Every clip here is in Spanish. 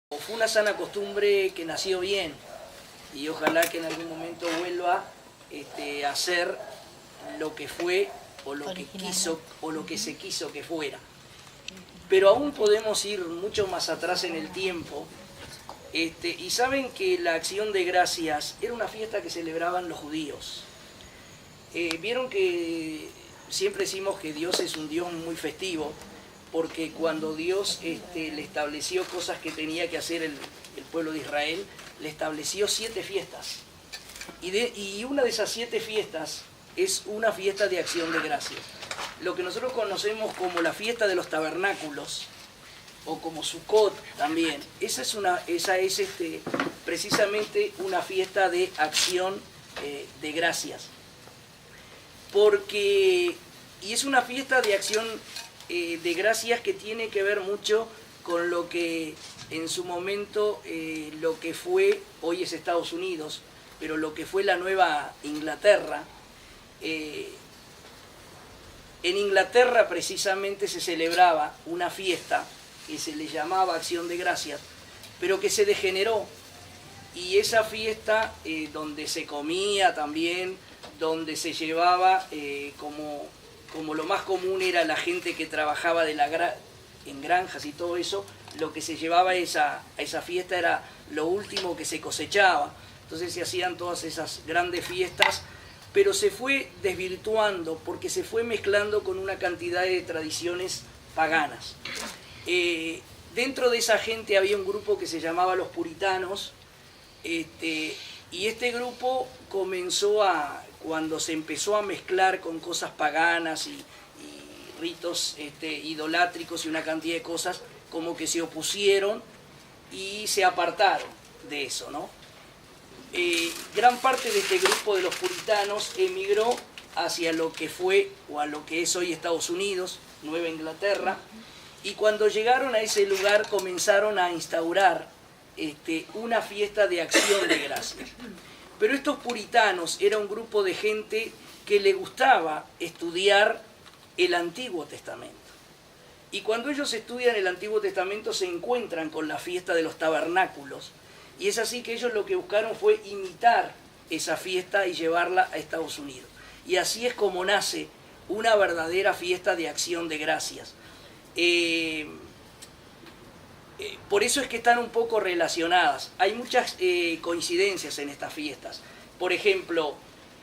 Fue una sana costumbre que nació bien y ojalá que en algún momento vuelva a ser lo que fue o lo que quiso o lo que se quiso que fuera. Pero aún podemos ir mucho más atrás en el tiempo y saben que la acción de gracias era una fiesta que celebraban los judíos. Vieron que siempre decimos que Dios es un Dios muy festivo, porque cuando Dios le estableció cosas que tenía que hacer el pueblo de Israel, le estableció 7 fiestas. Y una de esas 7 fiestas es una fiesta de acción de gracias. Lo que nosotros conocemos como la fiesta de los tabernáculos, o como Sukkot también, esa es precisamente una fiesta de acción de gracias. Y es una fiesta de acción de gracias que tiene que ver mucho con lo que en su momento, lo que fue, hoy es Estados Unidos, pero lo que fue la Nueva Inglaterra. En Inglaterra precisamente se celebraba una fiesta que se le llamaba Acción de Gracias, pero que se degeneró. Y esa fiesta donde se comía también, donde se llevaba como lo más común era la gente que trabajaba en granjas y todo eso, lo que se llevaba a esa fiesta era lo último que se cosechaba. Entonces se hacían todas esas grandes fiestas, pero se fue desvirtuando porque se fue mezclando con una cantidad de tradiciones paganas. Dentro de esa gente había un grupo que se llamaba los puritanos, y este grupo comenzó cuando se empezó a mezclar con cosas paganas y ritos idolátricos y una cantidad de cosas, como que se opusieron y se apartaron de eso, ¿no? Gran parte de este grupo de los puritanos emigró hacia lo que fue o a lo que es hoy Estados Unidos, Nueva Inglaterra, y cuando llegaron a ese lugar comenzaron a instaurar una fiesta de acción de gracias. Pero estos puritanos era un grupo de gente que le gustaba estudiar el Antiguo Testamento. Y cuando ellos estudian el Antiguo Testamento se encuentran con la fiesta de los tabernáculos. Y es así que ellos lo que buscaron fue imitar esa fiesta y llevarla a Estados Unidos. Y así es como nace una verdadera fiesta de acción de gracias. Por eso es que están un poco relacionadas. Hay muchas coincidencias en estas fiestas. Por ejemplo,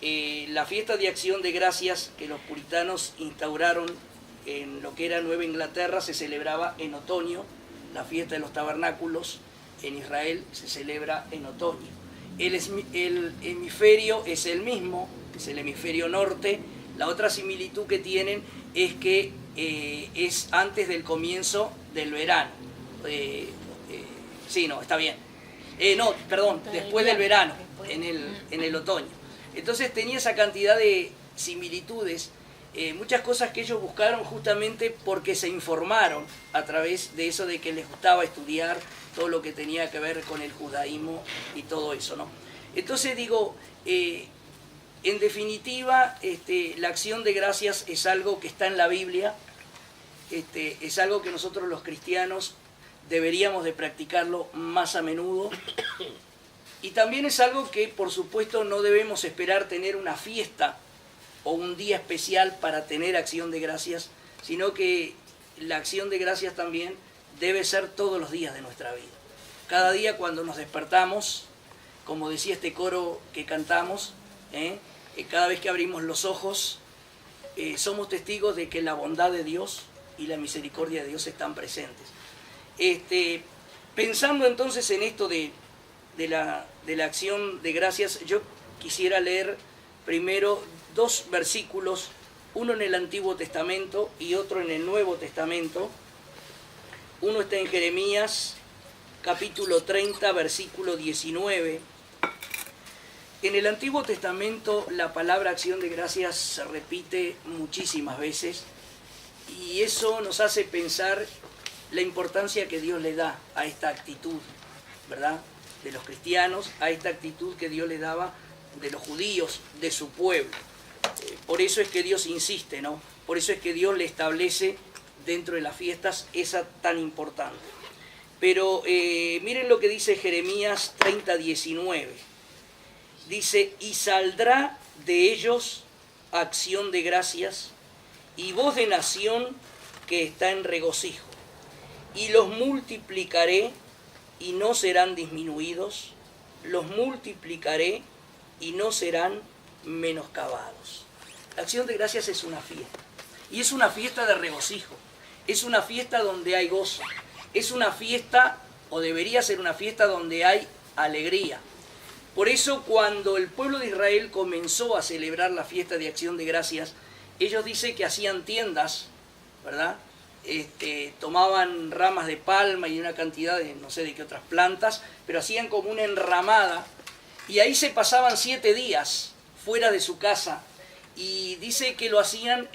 la fiesta de acción de gracias que los puritanos instauraron en lo que era Nueva Inglaterra se celebraba en otoño. La fiesta de los tabernáculos en Israel se celebra en otoño. El hemisferio es el mismo, es el hemisferio norte. La otra similitud que tienen es que es antes del comienzo del verano. Sí, no, está bien. No, perdón, después del verano, en el otoño. Entonces tenía esa cantidad de similitudes, muchas cosas que ellos buscaron justamente porque se informaron a través de eso de que les gustaba estudiar todo lo que tenía que ver con el judaísmo y todo eso, ¿no? Entonces digo, en definitiva, la acción de gracias es algo que está en la Biblia, es algo que nosotros los cristianos deberíamos de practicarlo más a menudo. Y también es algo que, por supuesto, no debemos esperar tener una fiesta o un día especial para tener acción de gracias, sino que la acción de gracias también debe ser todos los días de nuestra vida. Cada día cuando nos despertamos, como decía este coro que cantamos, cada vez que abrimos los ojos, somos testigos de que la bondad de Dios y la misericordia de Dios están presentes. Pensando entonces en esto de la acción de gracias, yo quisiera leer primero 2 versículos, uno en el Antiguo Testamento y otro en el Nuevo Testamento. Uno está en Jeremías, capítulo 30, versículo 19. En el Antiguo Testamento la palabra acción de gracias se repite muchísimas veces y eso nos hace pensar la importancia que Dios le da a esta actitud, ¿verdad?, de los cristianos, a esta actitud que Dios le daba de los judíos, de su pueblo. Por eso es que Dios insiste, ¿no? Por eso es que Dios le establece dentro de las fiestas esa tan importante. Pero miren lo que dice Jeremías 30:19. Dice, y saldrá de ellos acción de gracias y voz de nación que está en regocijo. Y los multiplicaré y no serán disminuidos, los multiplicaré y no serán menoscabados. La acción de gracias es una fiesta. Y es una fiesta de regocijo. Es una fiesta donde hay gozo. Es una fiesta, o debería ser una fiesta, donde hay alegría. Por eso cuando el pueblo de Israel comenzó a celebrar la fiesta de acción de gracias, ellos dicen que hacían tiendas, ¿verdad? Tomaban ramas de palma y una cantidad de no sé de qué otras plantas, pero hacían como una enramada y ahí se pasaban 7 días fuera de su casa. Y dice que lo hacían,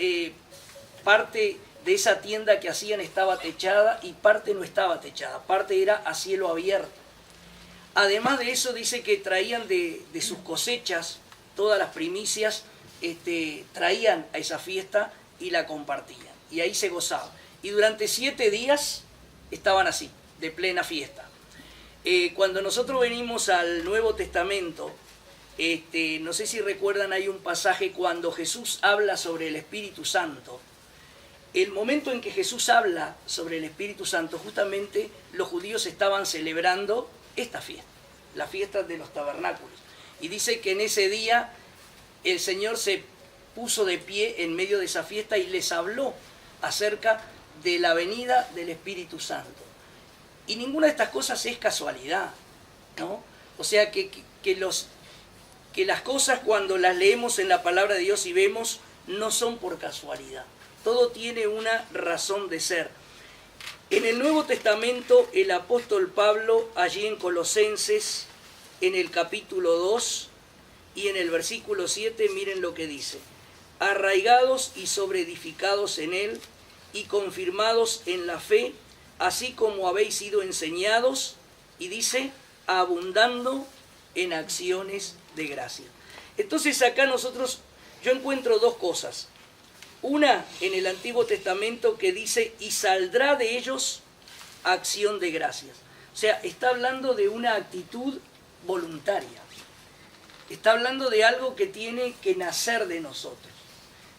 parte de esa tienda que hacían estaba techada y parte no estaba techada, parte era a cielo abierto. Además de eso dice que traían de sus cosechas todas las primicias, traían a esa fiesta y la compartían. Y ahí se gozaban. Y durante 7 días estaban así, de plena fiesta. Cuando nosotros venimos al Nuevo Testamento, no sé si recuerdan, hay un pasaje cuando Jesús habla sobre el Espíritu Santo. El momento en que Jesús habla sobre el Espíritu Santo, justamente los judíos estaban celebrando esta fiesta, la fiesta de los tabernáculos. Y dice que en ese día el Señor se puso de pie en medio de esa fiesta y les habló acerca de la venida del Espíritu Santo. Y ninguna de estas cosas es casualidad, ¿no? O sea que las cosas cuando las leemos en la palabra de Dios y vemos, no son por casualidad. Todo tiene una razón de ser. En el Nuevo Testamento, el apóstol Pablo, allí en Colosenses, en el capítulo 2 y en el versículo 7, miren lo que dice. Arraigados y sobreedificados en él y confirmados en la fe, así como habéis sido enseñados, y dice, abundando en acciones de gracia. Entonces acá yo encuentro 2 cosas. Una en el Antiguo Testamento que dice, y saldrá de ellos acción de gracias. O sea, está hablando de una actitud voluntaria. Está hablando de algo que tiene que nacer de nosotros.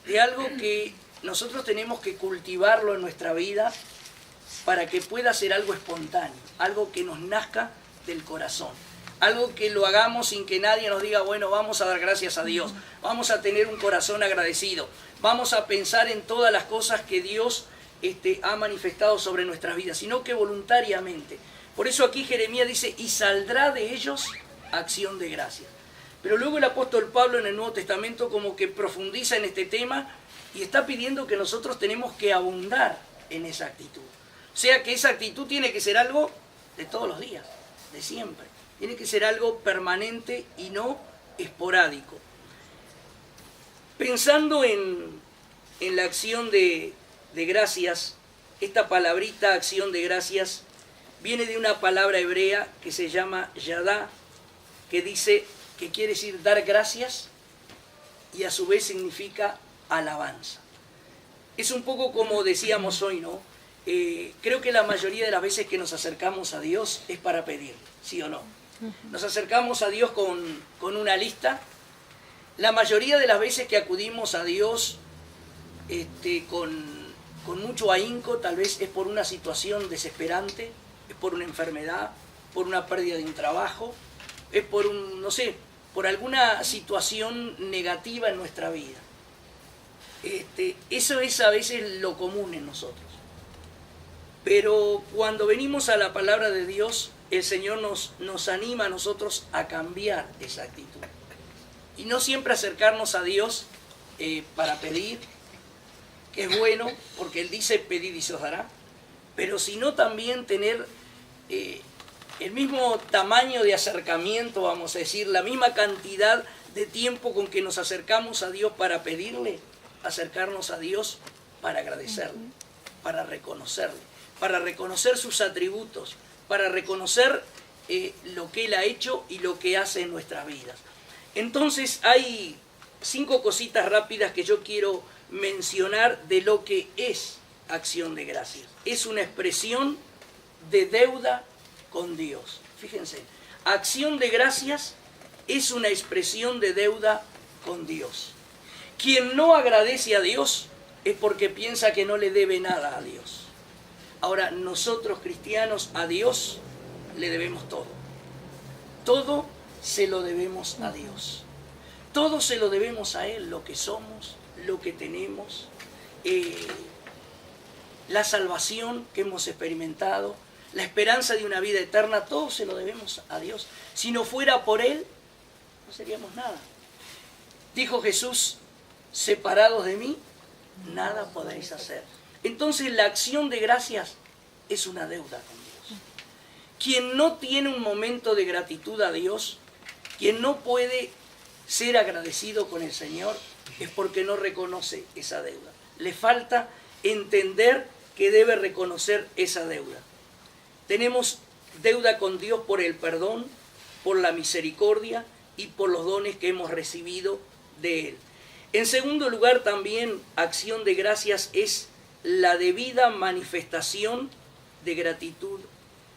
De algo que nosotros tenemos que cultivarlo en nuestra vida para que pueda ser algo espontáneo. Algo que nos nazca del corazón. Algo que lo hagamos sin que nadie nos diga, bueno, vamos a dar gracias a Dios, vamos a tener un corazón agradecido, vamos a pensar en todas las cosas que Dios ha manifestado sobre nuestras vidas, sino que voluntariamente. Por eso aquí Jeremías dice, y saldrá de ellos acción de gracia. Pero luego el apóstol Pablo en el Nuevo Testamento como que profundiza en este tema y está pidiendo que nosotros tenemos que abundar en esa actitud. O sea que esa actitud tiene que ser algo de todos los días, de siempre. Tiene que ser algo permanente y no esporádico. Pensando en la acción de gracias, esta palabrita acción de gracias viene de una palabra hebrea que se llama yadá, que quiere decir dar gracias y a su vez significa alabanza. Es un poco como decíamos hoy, ¿no? Creo que la mayoría de las veces que nos acercamos a Dios es para pedir, ¿sí o no? Nos acercamos a Dios con una lista. La mayoría de las veces que acudimos a Dios con mucho ahínco, tal vez es por una situación desesperante, es por una enfermedad, por una pérdida de un trabajo, es por por alguna situación negativa en nuestra vida. Eso es a veces lo común en nosotros. Pero cuando venimos a la palabra de Dios, el Señor nos anima a nosotros a cambiar esa actitud. Y no siempre acercarnos a Dios para pedir, que es bueno, porque Él dice, pedid y se os dará, pero sino también tener el mismo tamaño de acercamiento, vamos a decir, la misma cantidad de tiempo con que nos acercamos a Dios para pedirle, acercarnos a Dios para agradecerle, para reconocer sus atributos, para reconocer lo que Él ha hecho y lo que hace en nuestras vidas. Entonces hay 5 cositas rápidas que yo quiero mencionar de lo que es acción de gracias. Es una expresión de deuda con Dios. Fíjense, acción de gracias es una expresión de deuda con Dios. Quien no agradece a Dios es porque piensa que no le debe nada a Dios. Ahora, nosotros cristianos a Dios le debemos todo. Todo se lo debemos a Dios. Todo se lo debemos a Él, lo que somos, lo que tenemos, la salvación que hemos experimentado, la esperanza de una vida eterna, todo se lo debemos a Dios. Si no fuera por Él, no seríamos nada. Dijo Jesús, separados de mí, nada podéis hacer. Entonces la acción de gracias es una deuda con Dios. Quien no tiene un momento de gratitud a Dios, quien no puede ser agradecido con el Señor, es porque no reconoce esa deuda. Le falta entender que debe reconocer esa deuda. Tenemos deuda con Dios por el perdón, por la misericordia y por los dones que hemos recibido de Él. En segundo lugar, también acción de gracias es la debida manifestación de gratitud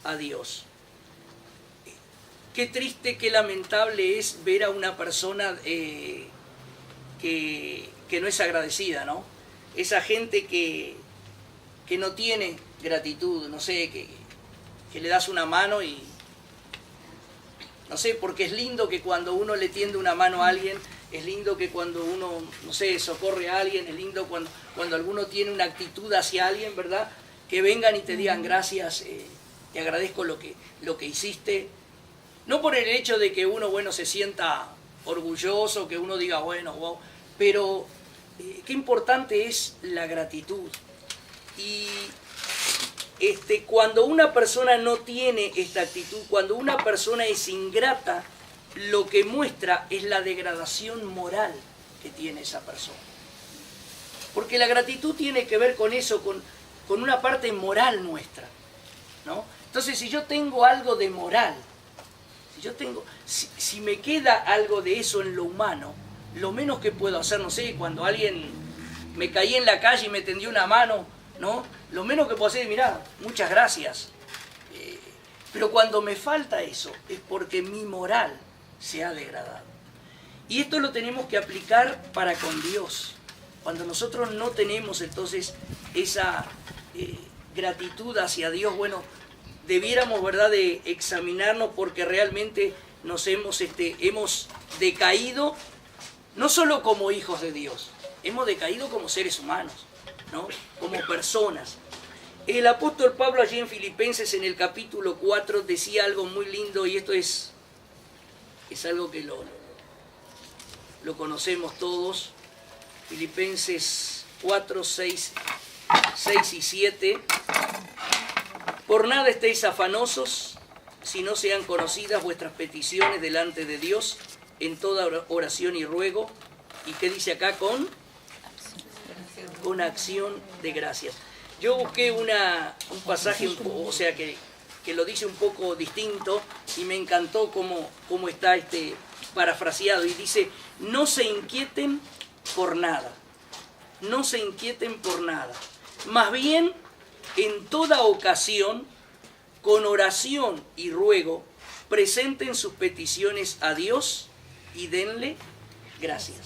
a Dios. Qué triste, qué lamentable es ver a una persona que no es agradecida, ¿no? Esa gente que no tiene gratitud, no sé, que le das una mano y... No sé, porque es lindo que cuando uno le tiende una mano a alguien, es lindo que cuando uno, no sé, socorre a alguien, es lindo cuando alguno tiene una actitud hacia alguien, ¿verdad? Que vengan y te digan gracias, te agradezco lo que hiciste. No por el hecho de que uno, bueno, se sienta orgulloso, que uno diga, bueno, wow, pero qué importante es la gratitud. Y cuando una persona no tiene esta actitud, cuando una persona es ingrata, lo que muestra es la degradación moral que tiene esa persona. Porque la gratitud tiene que ver con eso, con una parte moral nuestra, ¿no? Entonces, si yo tengo algo de moral, si me queda algo de eso en lo humano, lo menos que puedo hacer, no sé, cuando alguien me caí en la calle y me tendió una mano, ¿no? Lo menos que puedo hacer es, mirá, muchas gracias. Pero cuando me falta eso, es porque mi moral se ha degradado. Y esto lo tenemos que aplicar para con Dios. Cuando nosotros no tenemos entonces esa gratitud hacia Dios, bueno, debiéramos, ¿verdad?, de examinarnos porque realmente nos hemos decaído, no solo como hijos de Dios, hemos decaído como seres humanos, ¿no? Como personas. El apóstol Pablo allí en Filipenses en el capítulo 4 decía algo muy lindo y esto es algo que lo conocemos todos. Filipenses 4, 6 y 7. Por nada estéis afanosos, si no sean conocidas vuestras peticiones delante de Dios en toda oración y ruego. ¿Y qué dice acá? Con acción de gracias. Yo busqué un pasaje, o sea, que lo dice un poco distinto y me encantó cómo está parafraseado. Y dice, no se inquieten por nada. No se inquieten por nada. Más bien, en toda ocasión, con oración y ruego, presenten sus peticiones a Dios y denle gracias.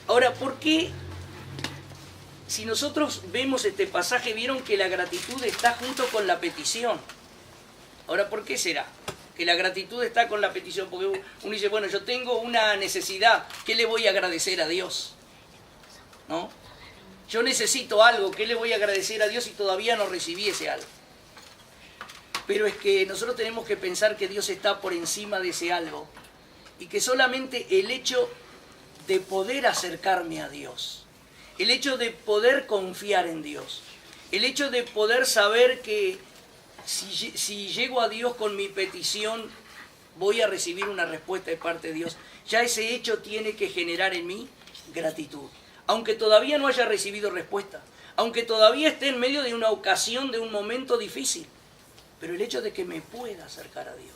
Ahora, ¿por qué? Si nosotros vemos este pasaje, vieron que la gratitud está junto con la petición. Ahora, ¿por qué será que la gratitud está con la petición? Porque uno dice, bueno, yo tengo una necesidad, ¿qué le voy a agradecer a Dios? ¿No? Yo necesito algo, ¿qué le voy a agradecer a Dios si todavía no recibí ese algo? Pero es que nosotros tenemos que pensar que Dios está por encima de ese algo y que solamente el hecho de poder acercarme a Dios, el hecho de poder confiar en Dios, el hecho de poder saber que si llego a Dios con mi petición voy a recibir una respuesta de parte de Dios, ya ese hecho tiene que generar en mí gratitud. Aunque todavía no haya recibido respuesta, aunque todavía esté en medio de una ocasión, de un momento difícil, pero el hecho de que me pueda acercar a Dios,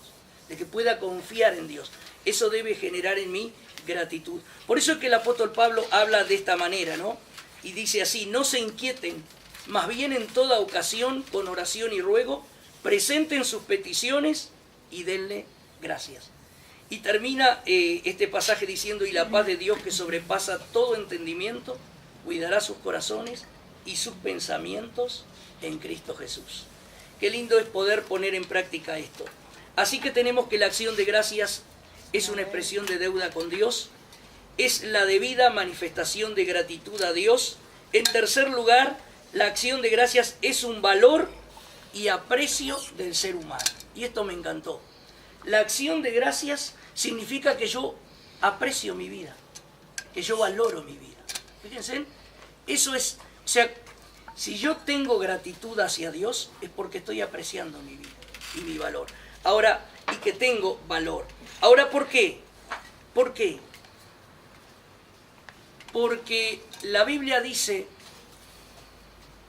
de que pueda confiar en Dios, eso debe generar en mí gratitud. Por eso es que el apóstol Pablo habla de esta manera, ¿no? Y dice así, no se inquieten, más bien en toda ocasión, con oración y ruego, presenten sus peticiones y denle gracias. Y termina este pasaje diciendo, y la paz de Dios que sobrepasa todo entendimiento, cuidará sus corazones y sus pensamientos en Cristo Jesús. Qué lindo es poder poner en práctica esto. Así que tenemos que la acción de gracias es una expresión de deuda con Dios, es la debida manifestación de gratitud a Dios. En tercer lugar, la acción de gracias es un valor y aprecio del ser humano. Y esto me encantó. La acción de gracias significa que yo aprecio mi vida, que yo valoro mi vida. Fíjense, eso es, o sea, si yo tengo gratitud hacia Dios es porque estoy apreciando mi vida y mi valor. Ahora, y que tengo valor. Ahora, ¿por qué? ¿Por qué? Porque la Biblia dice,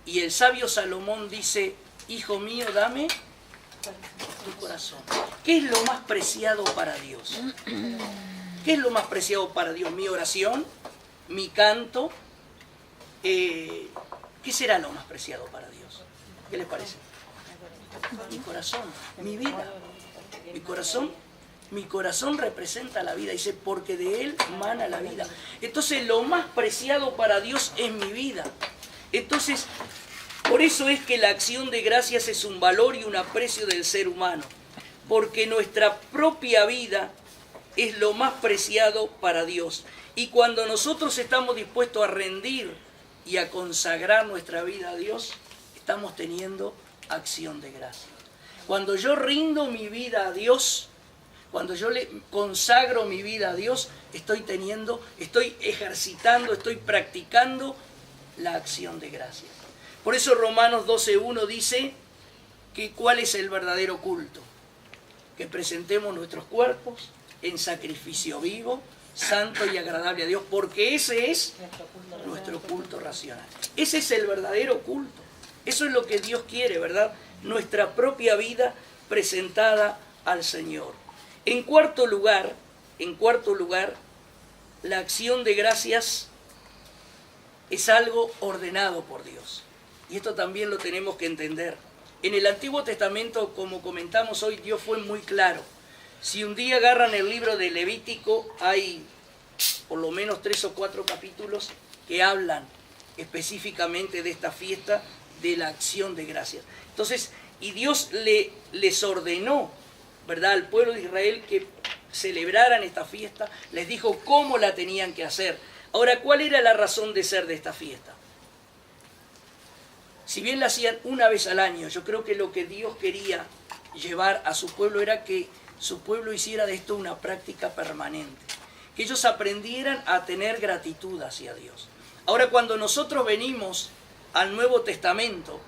y el sabio Salomón dice, hijo mío, dame tu corazón. ¿Qué es lo más preciado para Dios? ¿Qué es lo más preciado para Dios? ¿Mi oración? ¿Mi canto? ¿Qué será lo más preciado para Dios? ¿Qué les parece? Mi corazón, mi vida. Mi corazón representa la vida. Dice, porque de él mana la vida. Entonces, lo más preciado para Dios es mi vida. Entonces, por eso es que la acción de gracias es un valor y un aprecio del ser humano, porque nuestra propia vida es lo más preciado para Dios. Y cuando nosotros estamos dispuestos a rendir y a consagrar nuestra vida a Dios, estamos teniendo acción de gracias. Cuando yo rindo mi vida a Dios, cuando yo le consagro mi vida a Dios, estoy ejercitando, estoy practicando la acción de gracias. Por eso Romanos 12:1 dice que cuál es el verdadero culto. Que presentemos nuestros cuerpos en sacrificio vivo, santo y agradable a Dios, porque ese es nuestro culto racional. Ese es el verdadero culto. Eso es lo que Dios quiere, ¿verdad? Nuestra propia vida presentada al Señor. En cuarto lugar, la acción de gracias es algo ordenado por Dios. Y esto también lo tenemos que entender. En el Antiguo Testamento, como comentamos hoy, Dios fue muy claro. Si un día agarran el libro de Levítico, hay por lo menos 3 o 4 capítulos que hablan específicamente de esta fiesta de la acción de gracias. Entonces, y Dios les ordenó, ¿verdad?, al pueblo de Israel que celebraran esta fiesta, les dijo cómo la tenían que hacer. Ahora, ¿cuál era la razón de ser de esta fiesta? Si bien la hacían una vez al año, yo creo que lo que Dios quería llevar a su pueblo era que su pueblo hiciera de esto una práctica permanente, que ellos aprendieran a tener gratitud hacia Dios. Ahora, cuando nosotros venimos al Nuevo Testamento,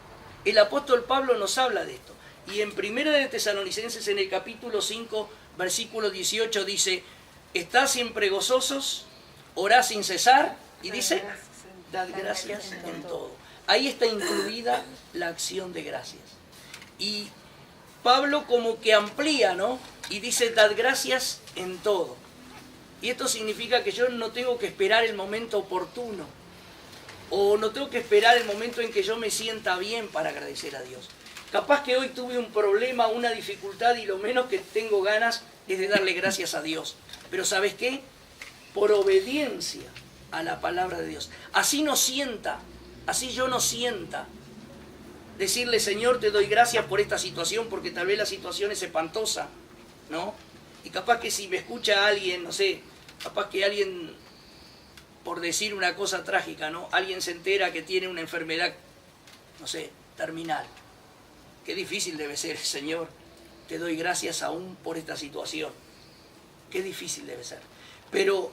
el apóstol Pablo nos habla de esto. Y en 1 de Tesalonicenses, en el capítulo 5, versículo 18, dice, estad siempre gozosos, orad sin cesar, y dice, dad gracias en todo. Ahí está incluida la acción de gracias. Y Pablo como que amplía, ¿no? Y dice, dad gracias en todo. Y esto significa que yo no tengo que esperar el momento oportuno, o no tengo que esperar el momento en que yo me sienta bien para agradecer a Dios. Capaz que hoy tuve un problema, una dificultad, y lo menos que tengo ganas es de darle gracias a Dios. Pero ¿sabes qué? Por obediencia a la palabra de Dios. Así yo no sienta decirle, Señor, te doy gracias por esta situación, porque tal vez la situación es espantosa, ¿no? Y capaz que si me escucha alguien, no sé, capaz que alguien, por decir una cosa trágica, ¿no?, alguien se entera que tiene una enfermedad, no sé, terminal. Qué difícil debe ser, Señor, te doy gracias aún por esta situación. Qué difícil debe ser. Pero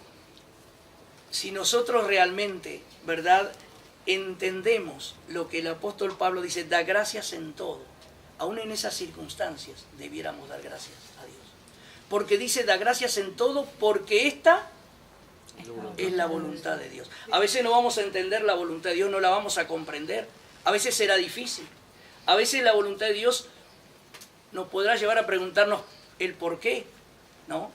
si nosotros realmente, ¿verdad?, entendemos lo que el apóstol Pablo dice, da gracias en todo, aún en esas circunstancias debiéramos dar gracias a Dios. Porque dice, da gracias en todo, porque esta es la voluntad de Dios. A veces no vamos a entender la voluntad de Dios, no la vamos a comprender. A veces será difícil. A veces la voluntad de Dios nos podrá llevar a preguntarnos el por qué, ¿no?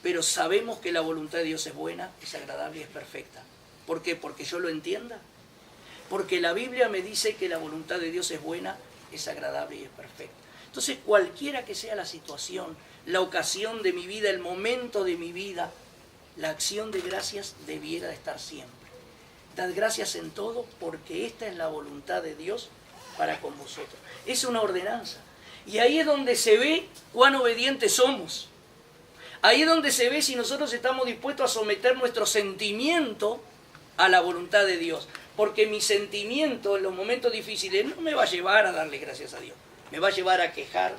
Pero sabemos que la voluntad de Dios es buena, es agradable y es perfecta. ¿Por qué? Porque yo lo entienda. Porque la Biblia me dice que la voluntad de Dios es buena, es agradable y es perfecto. Entonces, cualquiera que sea la situación, la ocasión de mi vida, el momento de mi vida, la acción de gracias debiera de estar siempre. Dad gracias en todo, porque esta es la voluntad de Dios para con vosotros. Es una ordenanza. Y ahí es donde se ve cuán obedientes somos. Ahí es donde se ve si nosotros estamos dispuestos a someter nuestro sentimiento a la voluntad de Dios. Porque mi sentimiento en los momentos difíciles no me va a llevar a darle gracias a Dios. Me va a llevar a quejarme,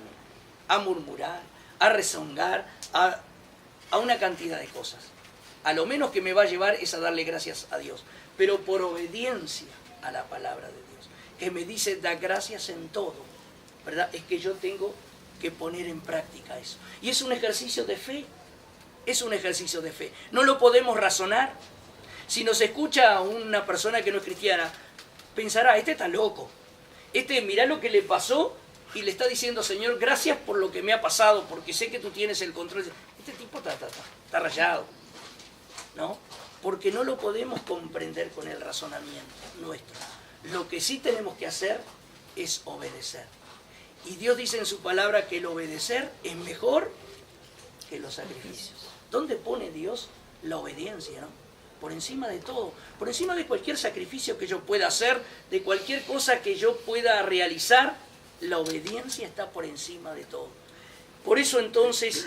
a murmurar, a rezongar, a una cantidad de cosas. A lo menos que me va a llevar es a darle gracias a Dios. Pero por obediencia a la palabra de Dios, que me dice, da gracias en todo, ¿verdad? Es que yo tengo que poner en práctica eso. Y es un ejercicio de fe. Es un ejercicio de fe. No lo podemos razonar. Si nos escucha una persona que no es cristiana, pensará, este está loco. Mirá lo que le pasó y le está diciendo, Señor, gracias por lo que me ha pasado, porque sé que tú tienes el control. Este tipo está rayado, ¿no? Porque no lo podemos comprender con el razonamiento nuestro. Lo que sí tenemos que hacer es obedecer. Y Dios dice en su palabra que el obedecer es mejor que los sacrificios. ¿Dónde pone Dios la obediencia, no? Por encima de todo, por encima de cualquier sacrificio que yo pueda hacer, de cualquier cosa que yo pueda realizar, la obediencia está por encima de todo. Por eso entonces,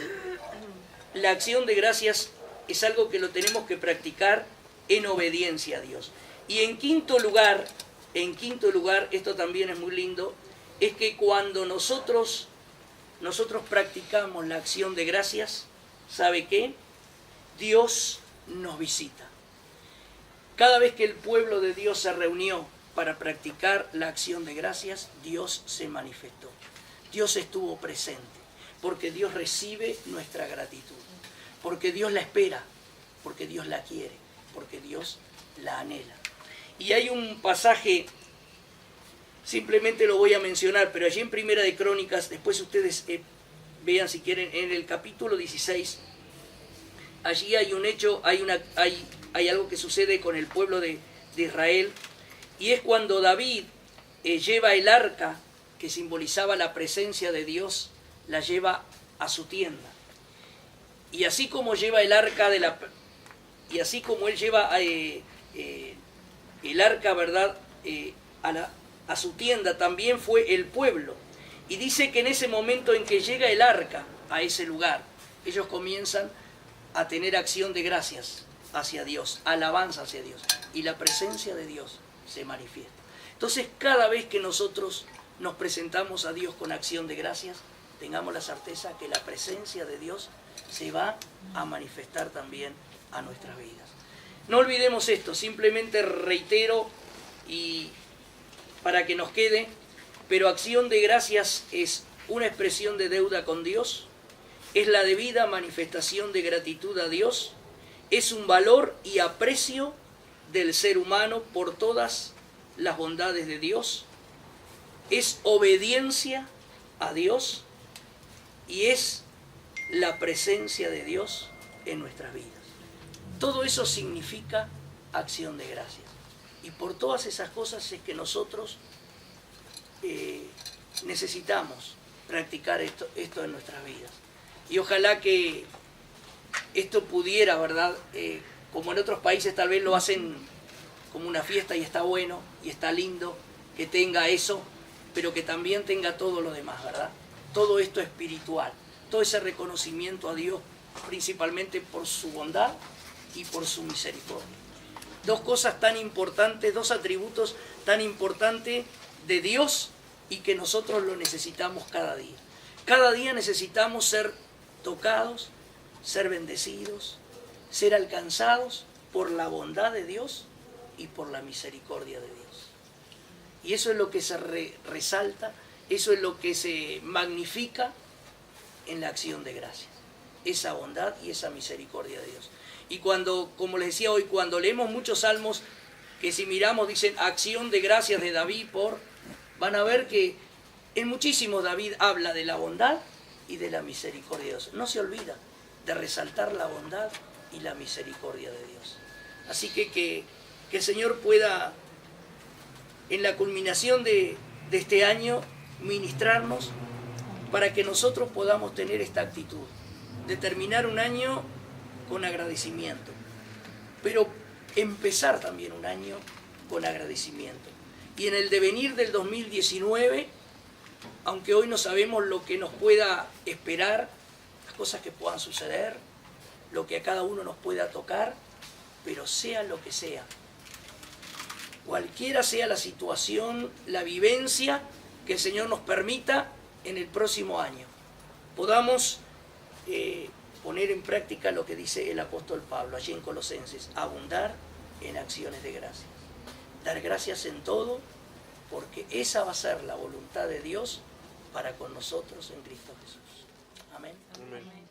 la acción de gracias es algo que lo tenemos que practicar en obediencia a Dios. Y en quinto lugar, esto también es muy lindo, es que cuando nosotros practicamos la acción de gracias, ¿sabe qué? Dios nos visita. Cada vez que el pueblo de Dios se reunió para practicar la acción de gracias, Dios se manifestó. Dios estuvo presente, porque Dios recibe nuestra gratitud, porque Dios la espera, porque Dios la quiere, porque Dios la anhela. Y hay un pasaje, simplemente lo voy a mencionar, pero allí en Primera de Crónicas, después ustedes vean si quieren, en el capítulo 16, allí hay un hecho, hay algo que sucede con el pueblo de Israel, y es cuando David lleva el arca, que simbolizaba la presencia de Dios, la lleva a su tienda. Y así como lleva el arca y así como él lleva el arca, ¿verdad?, a su tienda, también fue el pueblo. Y dice que en ese momento en que llega el arca a ese lugar, ellos comienzan a tener acción de gracias hacia Dios, alabanza hacia Dios, y la presencia de Dios se manifiesta. Entonces, cada vez que nosotros nos presentamos a Dios con acción de gracias, tengamos la certeza que la presencia de Dios se va a manifestar también a nuestras vidas. No olvidemos esto, simplemente reitero y para que nos quede, pero acción de gracias es una expresión de deuda con Dios, es la debida manifestación de gratitud a Dios, es un valor y aprecio del ser humano por todas las bondades de Dios, es obediencia a Dios y es la presencia de Dios en nuestras vidas. Todo eso significa acción de gracias. Y por todas esas cosas es que nosotros necesitamos practicar esto en nuestras vidas. Y ojalá que esto pudiera, ¿verdad? Como en otros países tal vez lo hacen como una fiesta y está bueno y está lindo que tenga eso, pero que también tenga todo lo demás, ¿verdad? Todo esto espiritual, todo ese reconocimiento a Dios, principalmente por su bondad y por su misericordia. Dos cosas tan importantes, dos atributos tan importantes de Dios y que nosotros lo necesitamos cada día. Cada día necesitamos ser tocados, ser bendecidos, ser alcanzados por la bondad de Dios y por la misericordia de Dios. Y eso es lo que se resalta, eso es lo que se magnifica en la acción de gracias. Esa bondad y esa misericordia de Dios. Y cuando, como les decía hoy, cuando leemos muchos salmos, que si miramos dicen acción de gracias de David van a ver que en muchísimos David habla de la bondad y de la misericordia de Dios. No se olvida de resaltar la bondad y la misericordia de Dios. Así que el Señor pueda, en la culminación de este año, ministrarnos para que nosotros podamos tener esta actitud de terminar un año con agradecimiento, pero empezar también un año con agradecimiento. Y en el devenir del 2019, aunque hoy no sabemos lo que nos pueda esperar, las cosas que puedan suceder, lo que a cada uno nos pueda tocar, pero sea lo que sea, cualquiera sea la situación, la vivencia que el Señor nos permita en el próximo año, podamos poner en práctica lo que dice el apóstol Pablo allí en Colosenses: abundar en acciones de gracias. Dar gracias en todo, porque esa va a ser la voluntad de Dios para con nosotros en Cristo Jesús. Amén. Amén.